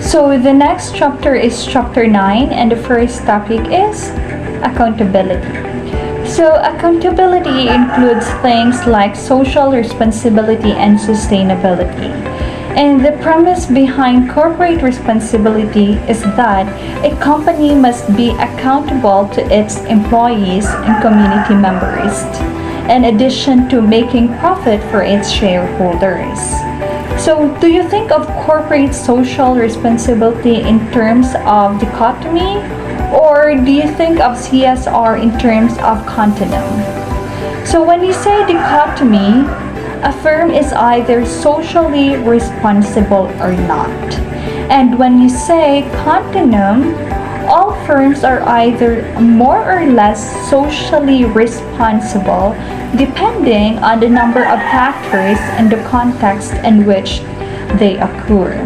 So the next chapter is chapter 9, and the first topic is accountability. So accountability includes things like social responsibility and sustainability. And the premise behind corporate responsibility is that a company must be accountable to its employees and community members, in addition to making profit for its shareholders. So, do you think of corporate social responsibility in terms of dichotomy, or do you think of CSR in terms of continuum? So, when you say dichotomy, a firm is either socially responsible or not. And when you say continuum, all firms are either more or less socially responsible depending on the number of factors and the context in which they occur.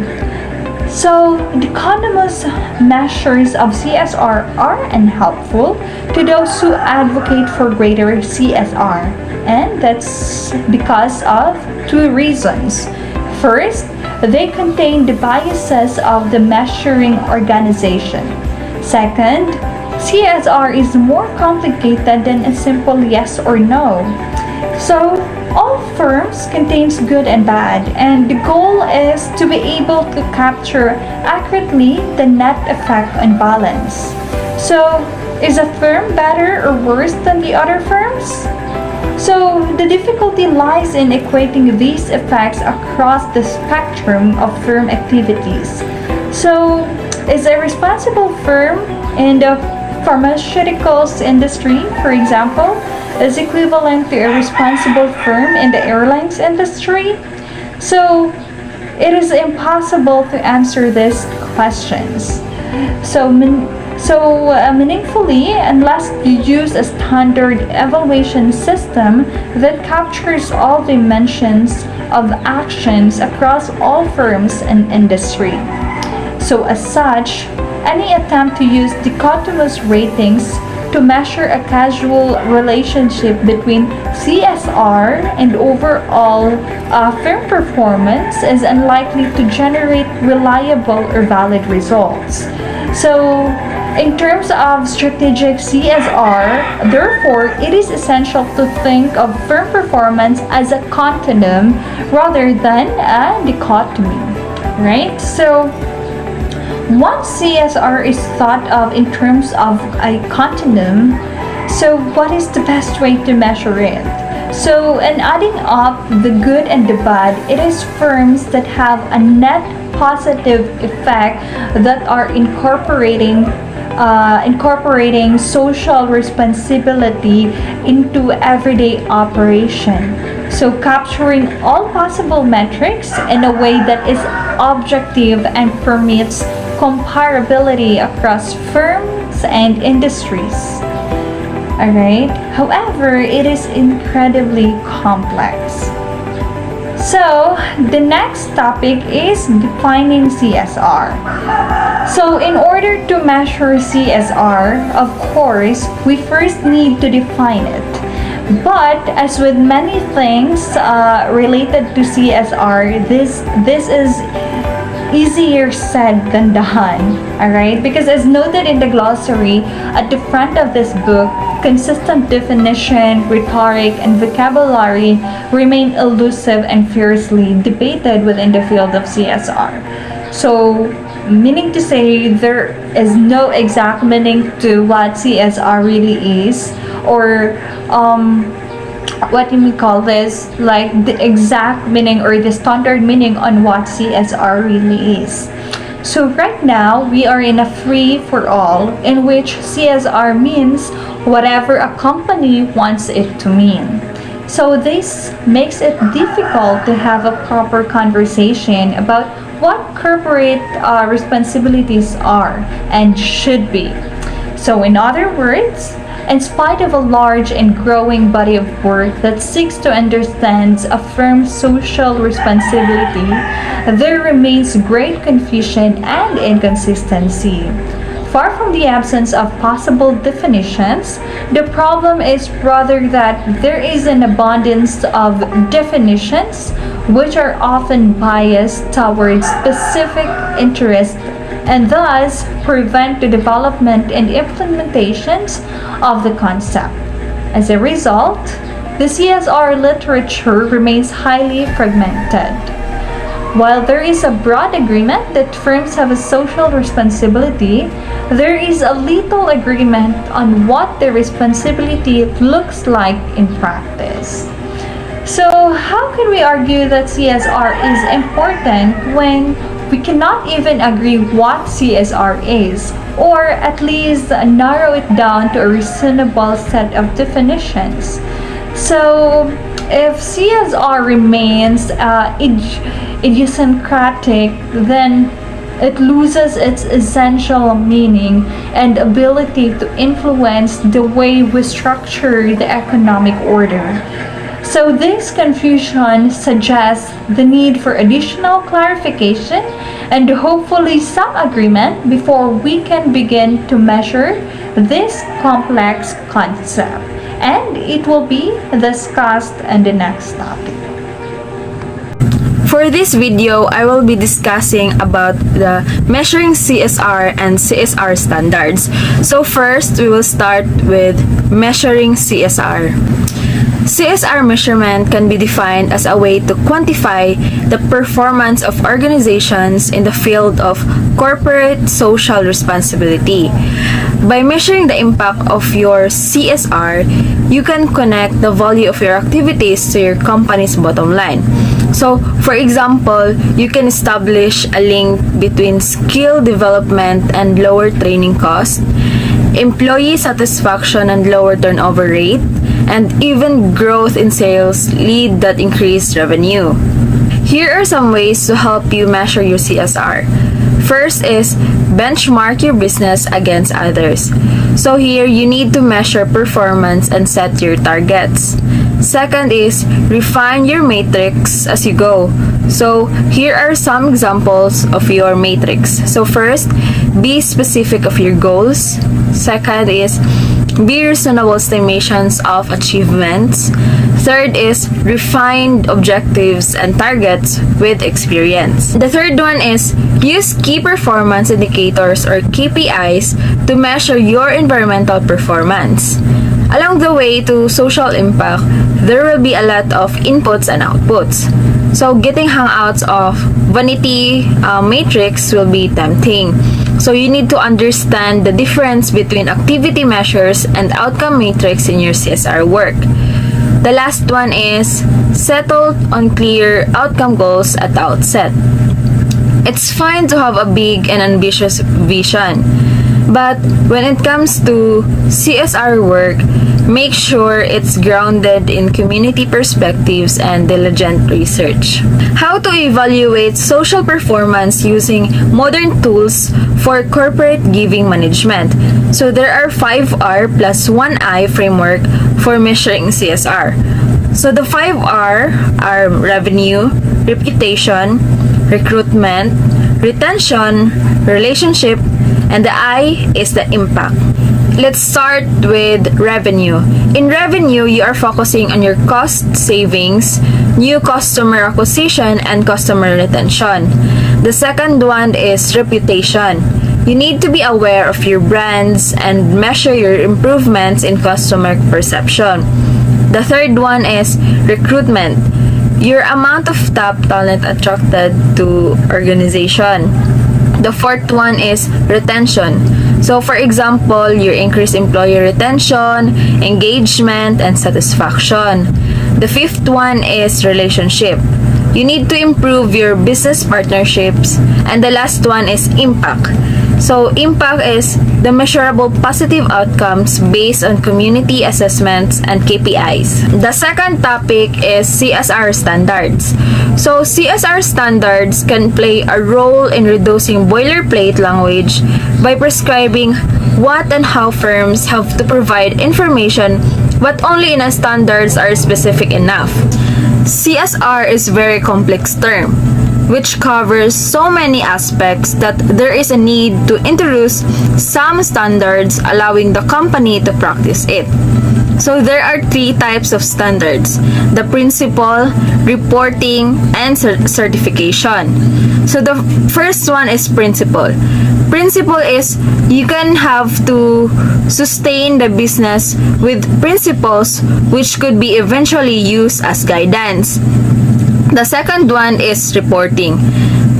So, the economist measures of CSR are unhelpful to those who advocate for greater CSR, and that's because of two reasons. First, they contain the biases of the measuring organization. Second, CSR is more complicated than a simple yes or no. So, all firms contains good and bad, and the goal is to be able to capture accurately the net effect on balance. So, is a firm better or worse than the other firms? So, the difficulty lies in equating these effects across the spectrum of firm activities. So, is a responsible firm in the pharmaceuticals industry, for example, is equivalent to a responsible firm in the airlines industry? So, it is impossible to answer these questions. Meaningfully, unless you use a standard evaluation system that captures all dimensions of actions across all firms and industry. So as such, any attempt to use dichotomous ratings to measure a causal relationship between CSR and overall firm performance is unlikely to generate reliable or valid results. So, in terms of strategic CSR, therefore, it is essential to think of firm performance as a continuum rather than a dichotomy, right? So, once CSR is thought of in terms of a continuum, so what is the best way to measure it? So, in adding up the good and the bad, it is firms that have a net positive effect that are incorporating social responsibility into everyday operation. So capturing all possible metrics in a way that is objective and permits comparability across firms and industries. Alright? However, it is incredibly complex. So, the next topic is defining CSR. So, in order to measure CSR, of course, we first need to define it. But as with many things related to CSR, this is easier said than done, alright? Because as noted in the glossary at the front of this book, consistent definition, rhetoric, and vocabulary remain elusive and fiercely debated within the field of CSR. So, meaning to say, there is no exact meaning to what CSR really is, or what do we call this, like the exact meaning or the standard meaning on what CSR really is. So right now, we are in a free-for-all in which CSR means whatever a company wants it to mean. So this makes it difficult to have a proper conversation about what corporate responsibilities are and should be. So in other words, in spite of a large and growing body of work that seeks to understand a firm's social responsibility, there remains great confusion and inconsistency. Far from the absence of possible definitions, the problem is rather that there is an abundance of definitions which are often biased towards specific interests and thus prevent the development and implementations of the concept. As a result, the CSR literature remains highly fragmented. While there is a broad agreement that firms have a social responsibility, there is a little agreement on what the responsibility looks like in practice. So, how can we argue that CSR is important when we cannot even agree what CSR is, or at least narrow it down to a reasonable set of definitions? So, if CSR remains idiosyncratic, then it loses its essential meaning and ability to influence the way we structure the economic order. So this confusion suggests the need for additional clarification and hopefully some agreement before we can begin to measure this complex concept. And it will be discussed in the next topic. For this video, I will be discussing about the measuring CSR and CSR standards. So first, we will start with measuring CSR. CSR measurement can be defined as a way to quantify the performance of organizations in the field of corporate social responsibility. By measuring the impact of your CSR, you can connect the value of your activities to your company's bottom line. So, for example, you can establish a link between skill development and lower training costs, employee satisfaction and lower turnover rate, and even growth in sales lead that increase revenue. Here are some ways to help you measure your CSR. First is benchmark your business against others. So here you need to measure performance and set your targets. Second is refine your matrix as you go. So here are some examples of your matrix. So first, be specific of your goals. Second is be reasonable estimations of achievements. Third is refined objectives and targets with experience. The third one is use key performance indicators or KPIs to measure your environmental performance. Along the way to social impact, there will be a lot of inputs and outputs. So getting hangouts of vanity matrix will be tempting. So you need to understand the difference between activity measures and outcome matrix in your CSR work. The last one is settle on clear outcome goals at the outset. It's fine to have a big and ambitious vision, but when it comes to CSR work, make sure it's grounded in community perspectives and diligent research. How to evaluate social performance using modern tools for corporate giving management. So there are 5R plus 1I framework for measuring CSR. So the 5R are revenue, reputation, recruitment, retention, relationship, and the I is the impact. Let's start with revenue. In revenue, you are focusing on your cost savings, new customer acquisition, and customer retention. The second one is reputation. You need to be aware of your brands and measure your improvements in customer perception. The third one is recruitment. Your amount of top talent attracted to organization. The fourth one is retention. So for example, your increased employee retention, engagement, and satisfaction. The fifth one is relationship. You need to improve your business partnerships. And the last one is impact. So impact is the measurable positive outcomes based on community assessments and KPIs. The second topic is CSR standards. So CSR standards can play a role in reducing boilerplate language by prescribing what and how firms have to provide information, but only in a standards are specific enough. CSR is a very complex term, which covers so many aspects that there is a need to introduce some standards allowing the company to practice it. So there are three types of standards: the principle, reporting, and certification. So the first one is principle. Principle is you can have to sustain the business with principles which could be eventually used as guidance. The second one is reporting.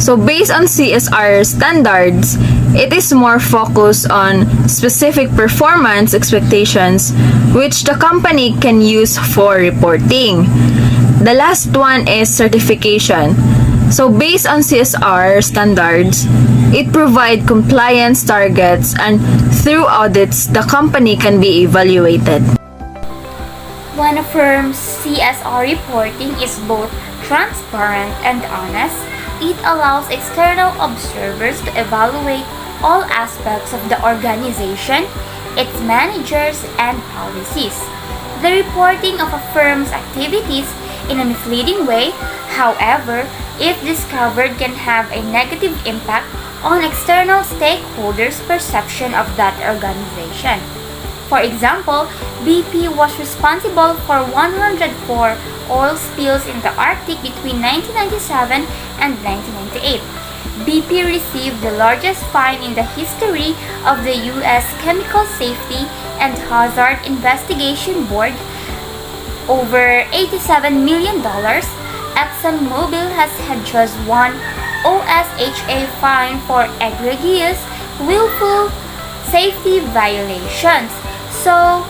So based on CSR standards, it is more focused on specific performance expectations which the company can use for reporting. The last one is certification. So based on CSR standards, it provides compliance targets, and through audits, the company can be evaluated. When a firm's CSR reporting is both transparent and honest, it allows external observers to evaluate all aspects of the organization, its managers, and policies. The reporting of a firm's activities in a misleading way, however, if discovered, can have a negative impact on external stakeholders' perception of that organization. For example, BP was responsible for 104 oil spills in the Arctic between 1997 and 1998. BP received the largest fine in the history of the U.S. Chemical Safety and Hazard Investigation Board, over $87 million. ExxonMobil has had just one OSHA fine for egregious, willful safety violations. So,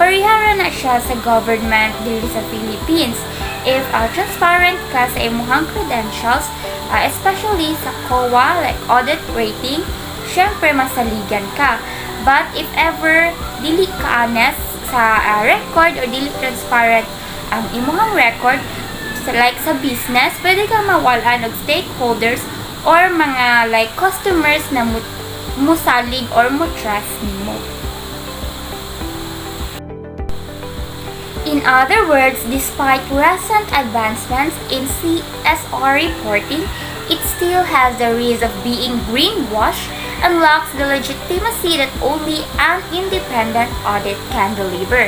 parihara na siya sa government dito sa Philippines. If transparent ka sa imuhang credentials, especially sa COA, like audit rating, syempre masaligan ka. But if ever dili ka honest sa record or dili transparent ang imuhang record, like sa business, pwede ka mawalan ng stakeholders or mga like customers na musalig or mutrust nimo. In other words, despite recent advancements in CSR reporting, it still has the risk of being greenwashed and lacks the legitimacy that only an independent audit can deliver.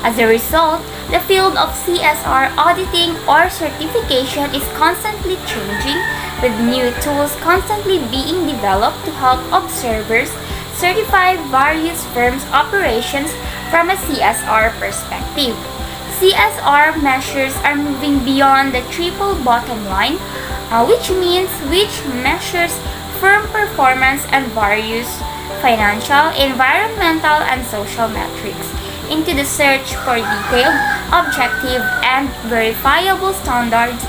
As a result, the field of CSR auditing or certification is constantly changing, with new tools constantly being developed to help observers certify various firms' operations from a CSR perspective. CSR measures are moving beyond the triple bottom line, which measures firm performance and various financial, environmental, and social metrics, into the search for detailed, objective, and verifiable standards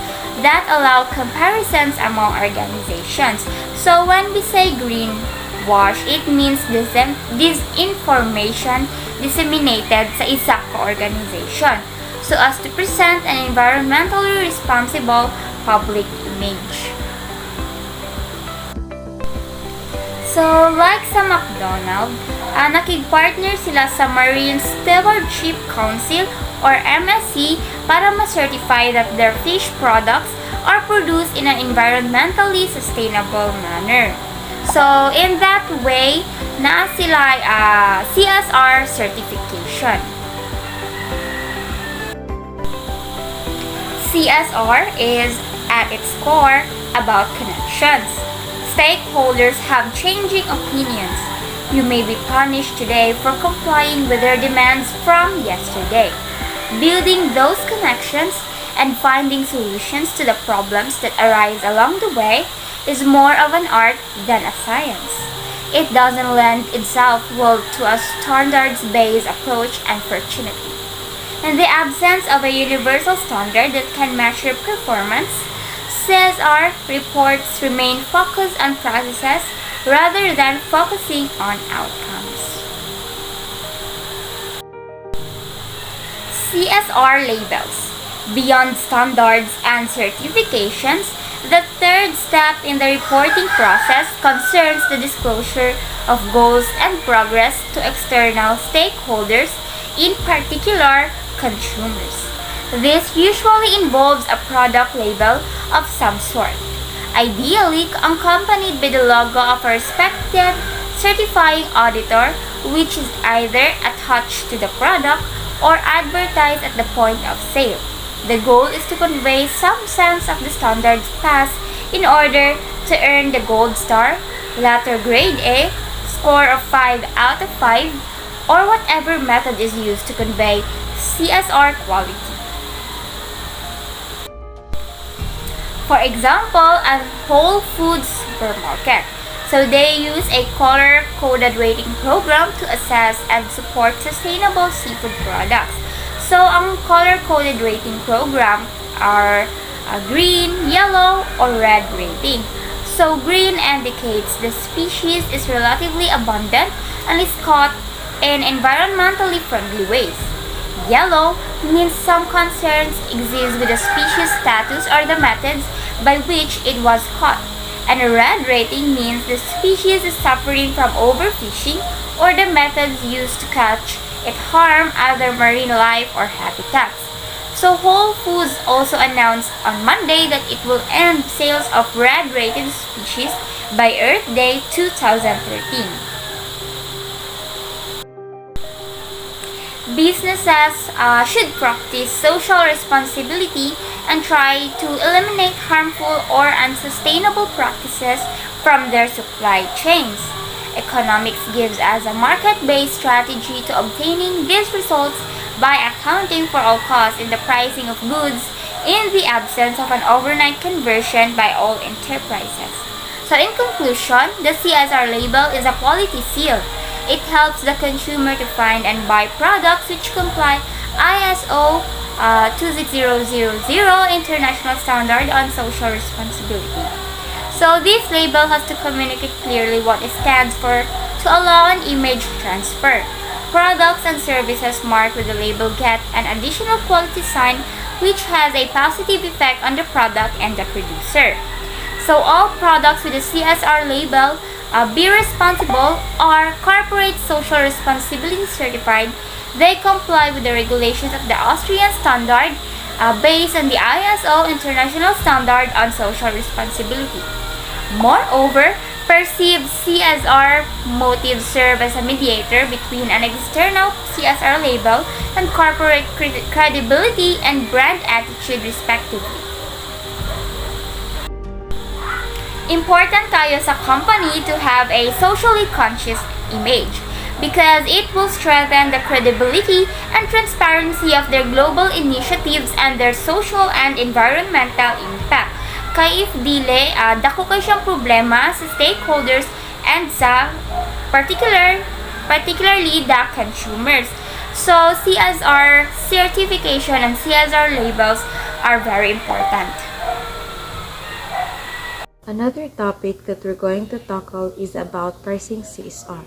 that allow comparisons among organizations. So when we say greenwash, it means disinformation disseminated sa isa ka organization so as to present an environmentally responsible public image. So, like sa McDonald's, nakig-partner sila sa Marine Stewardship Council or MSC para ma-certify that their fish products are produced in an environmentally sustainable manner. So, in that way, na sila CSR certification. CSR is, at its core, about connections. Stakeholders have changing opinions. You may be punished today for complying with their demands from yesterday. Building those connections and finding solutions to the problems that arise along the way is more of an art than a science. It doesn't lend itself well to a standards-based approach, unfortunately. In the absence of a universal standard that can measure performance, CSR reports remain focused on processes rather than focusing on outcomes. CSR labels. Beyond standards and certifications, the third step in the reporting process concerns the disclosure of goals and progress to external stakeholders, in particular, consumers. This usually involves a product label of some sort, ideally accompanied by the logo of a respected certifying auditor, which is either attached to the product or advertised at the point of sale. The goal is to convey some sense of the standards passed in order to earn the gold star, letter grade A, score of 5 out of 5, or whatever method is used to convey CSR quality. For example, a Whole Foods supermarket. So they use a color-coded rating program to assess and support sustainable seafood products. So ang color-coded rating program are green, yellow, or red rating. So green indicates the species is relatively abundant and is caught in environmentally friendly ways. Yellow means some concerns exist with the species status or the methods by which it was caught. And a red rating means the species is suffering from overfishing or the methods used to catch it harm other marine life or habitats. So Whole Foods also announced on Monday that it will end sales of red-rated species by Earth Day 2013. Businesses should practice social responsibility and try to eliminate harmful or unsustainable practices from their supply chains. Economics gives us a market-based strategy to obtaining these results by accounting for all costs in the pricing of goods in the absence of an overnight conversion by all enterprises. So in conclusion, the CSR label is a quality seal. It helps the consumer to find and buy products which comply ISO 26000 International Standard on Social Responsibility. So this label has to communicate clearly what it stands for to allow an image transfer. Products and services marked with the label get an additional quality sign which has a positive effect on the product and the producer. So all products with a CSR label, Be Responsible, are corporate social responsibility certified. They comply with the regulations of the Austrian standard based on the ISO International Standard on Social Responsibility. Moreover, perceived CSR motives serve as a mediator between an external CSR label and corporate credibility and brand attitude respectively. Important tayo sa company to have a socially conscious image because it will strengthen the credibility and transparency of their global initiatives and their social and environmental impact. Kay if dili, dako kay siyang problema sa stakeholders and sa particularly the consumers. So, CSR certification and CSR labels are very important. Another topic that we're going to tackle is about pricing CSR.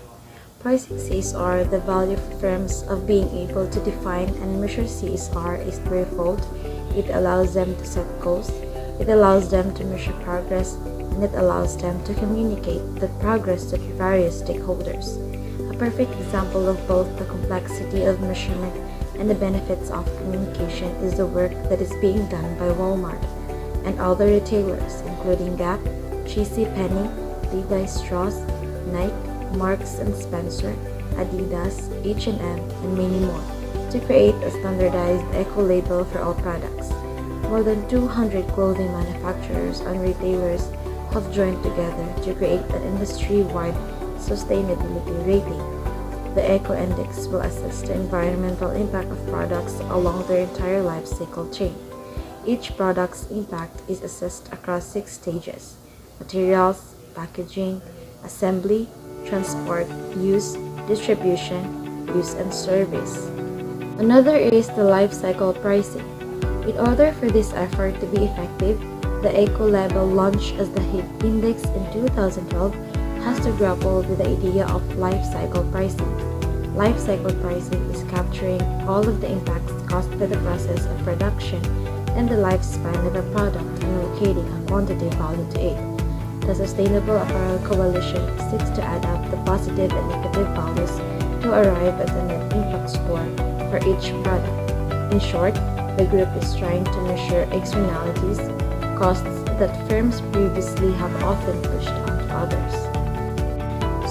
Pricing CSR, the value of firms of being able to define and measure CSR is threefold. It allows them to set goals, it allows them to measure progress, and it allows them to communicate that progress to various stakeholders. A perfect example of both the complexity of measurement and the benefits of communication is the work that is being done by Walmart and other retailers, including Gap, JCPenney, Levi's Strauss, Nike, Marks & Spencer, Adidas, H&M, and many more, to create a standardized eco-label for all products. More than 200 clothing manufacturers and retailers have joined together to create an industry-wide sustainability rating. The Eco Index will assess the environmental impact of products along their entire life cycle chain. Each product's impact is assessed across 6 stages: materials, packaging, assembly, transport, use, distribution, use, and service. Another is the life cycle pricing. In order for this effort to be effective, the eco-label launched as the HIT Index in 2012 has to grapple with the idea of life cycle pricing. Life cycle pricing is capturing all of the impacts caused by the process of production and the lifespan of a product and allocating a quantitative value to it. The Sustainable Apparel Coalition seeks to add up the positive and negative values to arrive at a net impact score for each product. In short, the group is trying to measure externalities, costs that firms previously have often pushed onto others.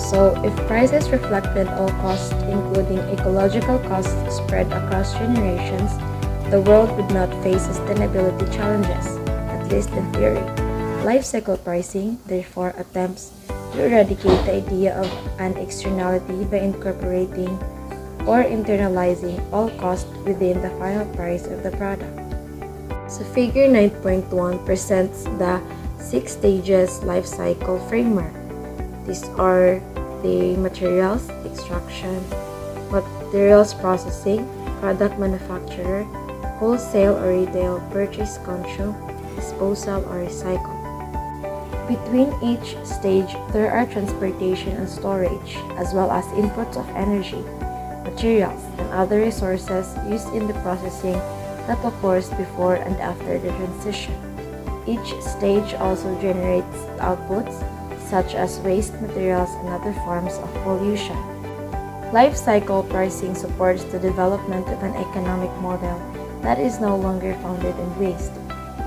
So, if prices reflected all costs, including ecological costs spread across generations, the world would not face sustainability challenges, at least in theory. Life cycle pricing, therefore, attempts to eradicate the idea of an externality by incorporating or internalizing all costs within the final price of the product. So figure 9.1 presents the 6 stages life cycle framework. These are the materials, extraction, materials processing, product manufacturer, wholesale or retail, purchase, consume, disposal or recycle. Between each stage, there are transportation and storage, as well as inputs of energy, materials, and other resources used in the processing that occurs before and after the transition. Each stage also generates outputs, such as waste materials and other forms of pollution. Life cycle pricing supports the development of an economic model that is no longer founded in waste.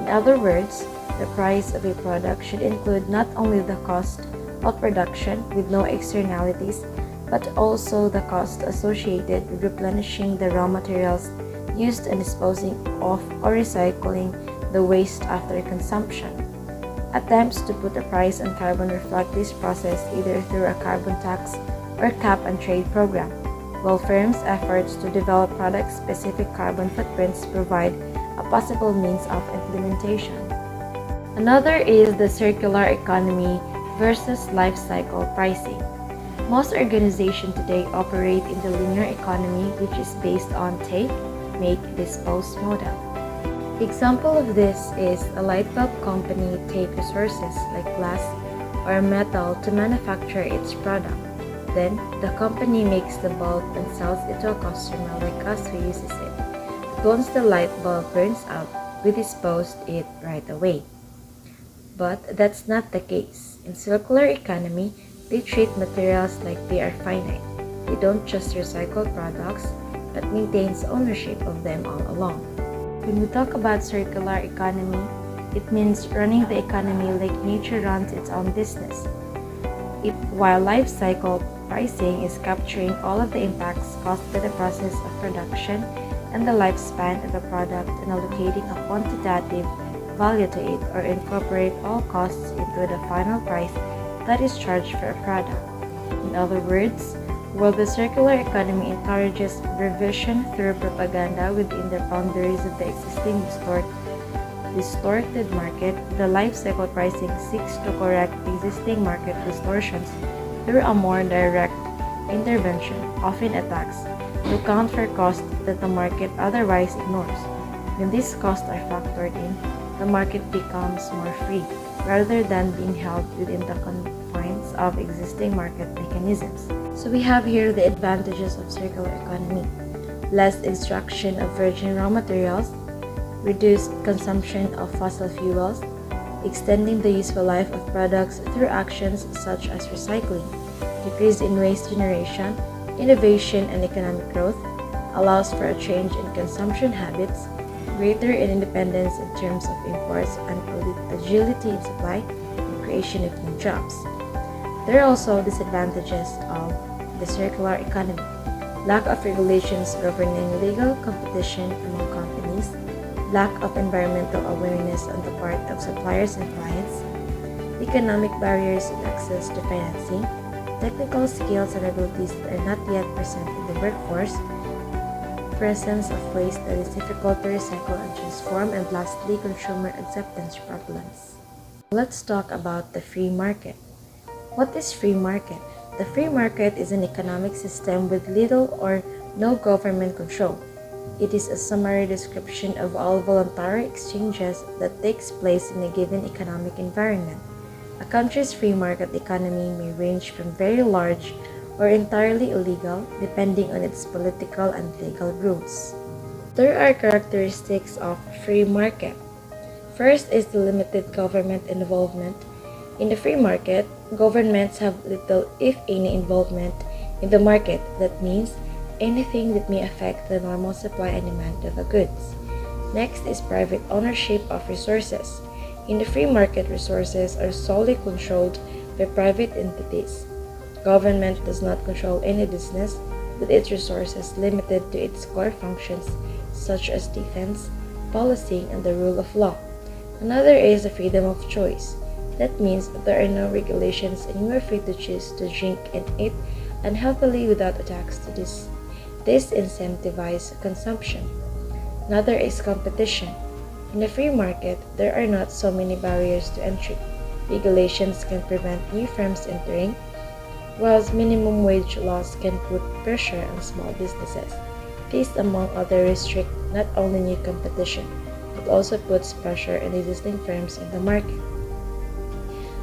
In other words, the price of a product should include not only the cost of production with no externalities, but also the cost associated with replenishing the raw materials used and disposing of or recycling the waste after consumption. Attempts to put a price on carbon reflect this process either through a carbon tax or cap and trade program, while firms' efforts to develop product-specific carbon footprints provide a possible means of implementation. Another is the circular economy versus life cycle pricing. Most organizations today operate in the linear economy, which is based on take, make, dispose model. Example of this is a light bulb company take resources like glass or metal to manufacture its product. Then, the company makes the bulb and sells it to a customer like us who uses it. But once the light bulb burns out, we dispose it right away. But that's not the case. In circular economy, they treat materials like they are finite. They don't just recycle products, but maintains ownership of them all along. When we talk about circular economy, it means running the economy like nature runs its own business. While life cycle pricing is capturing all of the impacts caused by the process of production and the lifespan of a product and allocating a quantitative value to it or incorporate all costs into the final price that is charged for a product. In other words, while the circular economy encourages revision through propaganda within the boundaries of the existing distorted market, the life cycle pricing seeks to correct existing market distortions through a more direct intervention, often attacks, to account for costs that the market otherwise ignores. When these costs are factored in, the market becomes more free, rather than being held within the confines of existing market mechanisms. So we have here the advantages of circular economy: less extraction of virgin raw materials, reduced consumption of fossil fuels, extending the useful life of products through actions such as recycling, decrease in waste generation, innovation and economic growth, allows for a change in consumption habits, greater independence in terms of imports, and agility in supply and creation of new jobs. There are also disadvantages of the circular economy: lack of regulations governing legal competition among companies, lack of environmental awareness on the part of suppliers and clients, economic barriers in access to financing, technical skills and abilities that are not yet present in the workforce, presence of waste that is difficult to recycle and transform, and lastly, consumer acceptance problems. Let's talk about the free market. What is free market? The free market is an economic system with little or no government control. It is a summary description of all voluntary exchanges that takes place in a given economic environment. A country's free market economy may range from very large or entirely illegal, depending on its political and legal rules. There are characteristics of free market. First is the limited government involvement. In the free market, governments have little, if any, involvement in the market. That means anything that may affect the normal supply and demand of the goods. Next is private ownership of resources. In the free market, resources are solely controlled by private entities. Government does not control any business, with its resources limited to its core functions such as defense, policing, and the rule of law. Another is the freedom of choice. That means that there are no regulations and you are free to choose to drink and eat unhealthily without a tax to disincentivize consumption. Another is competition. In a free market, there are not so many barriers to entry. Regulations can prevent new firms entering, whilst minimum wage laws can put pressure on small businesses. These, among others, restrict not only new competition, but also puts pressure on existing firms in the market.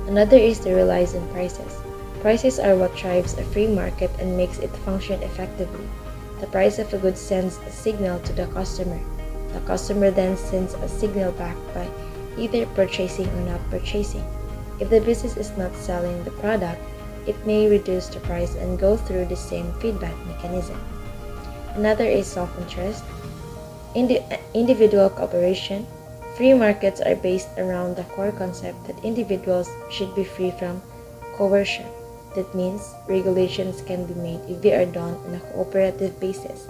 Another is the relies on prices. Prices are what drives a free market and makes it function effectively. The price of a good sends a signal to the customer. The customer then sends a signal back by either purchasing or not purchasing. If the business is not selling the product, it may reduce the price and go through the same feedback mechanism. Another is self-interest. Individual cooperation. Free markets are based around the core concept that individuals should be free from coercion. That means regulations can be made if they are done on a cooperative basis.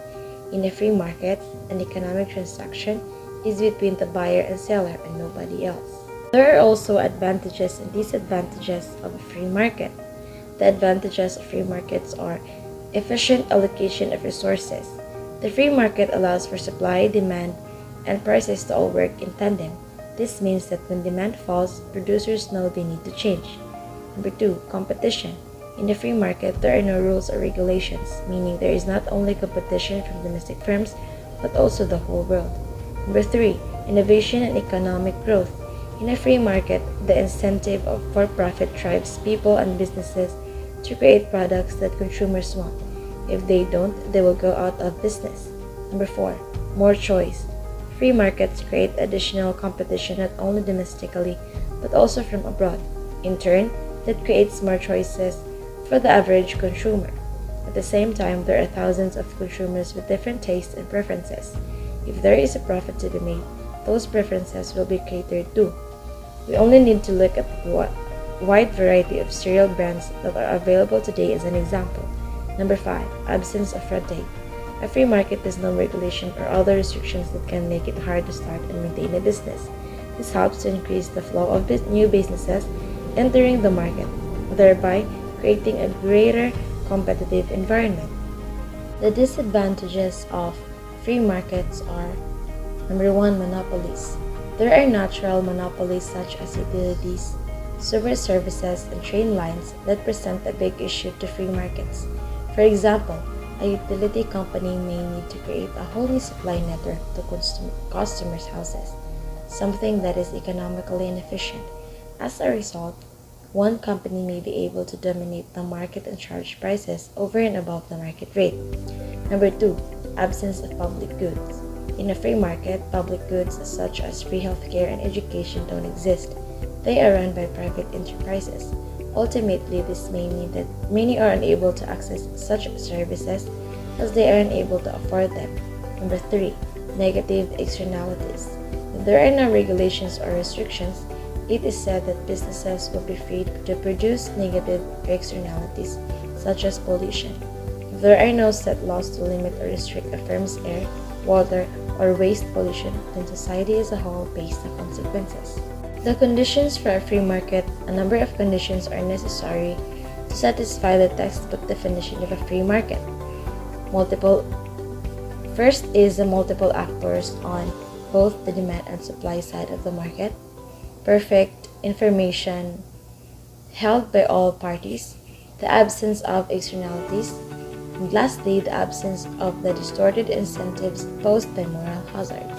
In a free market, an economic transaction is between the buyer and seller and nobody else. There are also advantages and disadvantages of a free market. The advantages of free markets are efficient allocation of resources. The free market allows for supply, demand, and prices to all work in tandem. This means that when demand falls, producers know they need to change. Number 2, competition. In the free market, there are no rules or regulations, meaning there is not only competition from domestic firms, but also the whole world. Number 3, innovation and economic growth. In a free market, the incentive for profit drives people and businesses to create products that consumers want. If they don't, they will go out of business. Number 4, more choice. Free markets create additional competition not only domestically, but also from abroad. In turn, that creates more choices for the average consumer. At the same time, there are thousands of consumers with different tastes and preferences. If there is a profit to be made, those preferences will be catered to. We only need to look at the wide variety of cereal brands that are available today as an example. Number 5, absence of red tape. A free market has no regulation or other restrictions that can make it hard to start and maintain a business. This helps to increase the flow of new businesses entering the market, thereby creating a greater competitive environment. The disadvantages of free markets are: Number 1, monopolies. There are natural monopolies such as utilities, sewer services, and train lines that present a big issue to free markets. For example, a utility company may need to create a whole new supply network to customers' houses, something that is economically inefficient. As a result, one company may be able to dominate the market and charge prices over and above the market rate. Number 2, absence of public goods. In a free market, public goods such as free healthcare and education don't exist. They are run by private enterprises. Ultimately, this may mean that many are unable to access such services as they are unable to afford them. Number 3, negative externalities. If there are no regulations or restrictions, it is said that businesses will be free to produce negative externalities, such as pollution. If there are no set laws to limit or restrict a firm's air, water, or waste pollution, then society as a whole pays the consequences. The conditions for a free market. A number of conditions are necessary to satisfy the textbook definition of a free market. First is the multiple actors on both the demand and supply side of the market. Perfect information held by all parties. The absence of externalities. And lastly, the absence of the distorted incentives posed by moral hazards.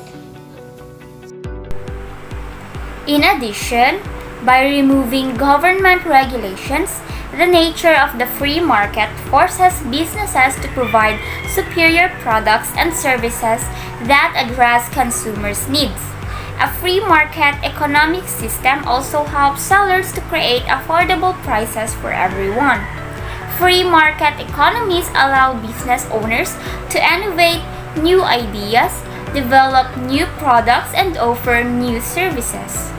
In addition, by removing government regulations, the nature of the free market forces businesses to provide superior products and services that address consumers' needs. A free market economic system also helps sellers to create affordable prices for everyone. Free market economies allow business owners to innovate new ideas, develop new products, and offer new services.